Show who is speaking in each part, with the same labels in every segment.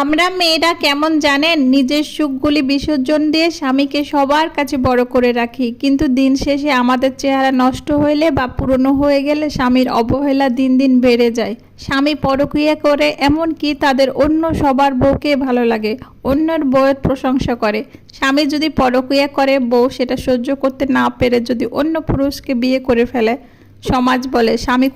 Speaker 1: আমরা মেয়েরা কেমন জানেন, নিজের সুখগুলি বিসর্জন দিয়ে স্বামীকে সবার কাছে বড় করে রাখি, কিন্তু দিন শেষে আমাদের চেহারা নষ্ট হইলে বা পুরনো হয়ে গেলে স্বামীর অবহেলা দিন দিন বেড়ে যায়। স্বামী পরক্রিয়া করে, এমনকি তাদের অন্য সবার বউকে ভালো লাগে, অন্যের বউয়ের প্রশংসা করে। স্বামী যদি পরক্রিয়া করে, বউ সেটা সহ্য করতে না পেরে যদি অন্য পুরুষকে বিয়ে করে ফেলে, সমাজ বলে স্বামী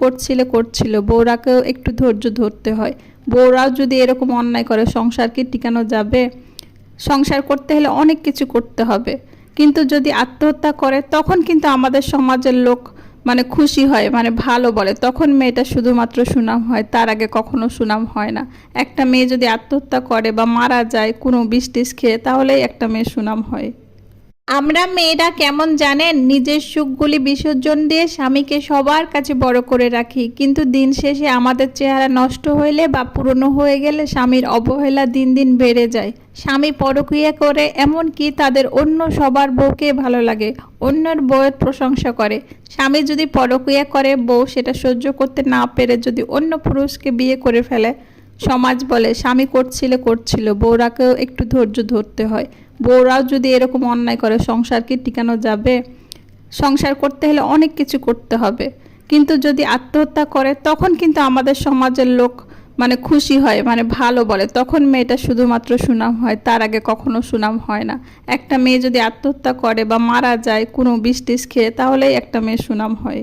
Speaker 1: করছিল, বউরাকেও একটু ধৈর্য ধরতে হয়। বউরাও যদি এরকম অন্যায় করে, সংসার কি টিকানো যাবে? সংসার করতে হলে অনেক কিছু করতে হবে। কিন্তু যদি আত্মহত্যা করে, তখন কিন্তু আমাদের সমাজের লোক খুশি হয়, ভালো বলে, তখন মেয়েটা শুধুমাত্র সুনাম হয়, তার আগে কখনো সুনাম হয় না। একটা মেয়ে যদি আত্মহত্যা করে বা মারা যায় কোনো বিষ টিস খেয়ে, তাহলেই একটা মেয়ের সুনাম হয়। আমরা মেয়েরা কেমন জানেন, নিজের সুখগুলি বিসর্জন দিয়ে স্বামীকে সবার কাছে বড় করে রাখি, কিন্তু দিন শেষে আমাদের চেহারা নষ্ট হইলে বা পুরনো হয়ে গেলে স্বামীর অবহেলা দিন দিন বেড়ে যায়। স্বামী পরক্রিয়া করে, এমনকি তাদের অন্য সবার বউকে ভালো লাগে, অন্যের বউয়ের প্রশংসা করে। স্বামী যদি পরক্রিয়া করে, বউ সেটা সহ্য করতে না পেরে যদি অন্য পুরুষকে বিয়ে করে ফেলে, সমাজ বলে স্বামী করছিল, বউরাকেও একটু ধৈর্য ধরতে হয়। বউরাও যদি এরকম অন্যায় করে, সংসার কি টিকানো যাবে? সংসার করতে হলে অনেক কিছু করতে হবে। কিন্তু যদি আত্মহত্যা করে, তখন কিন্তু আমাদের সমাজের লোক খুশি হয়, ভালো বলে, তখন মেয়েটা শুধুমাত্র সুনাম হয়, তার আগে কখনো সুনাম হয় না। একটা মেয়ে যদি আত্মহত্যা করে বা মারা যায় কোনো বিষ টিস খেয়ে, তাহলেই একটা মেয়ের সুনাম হয়।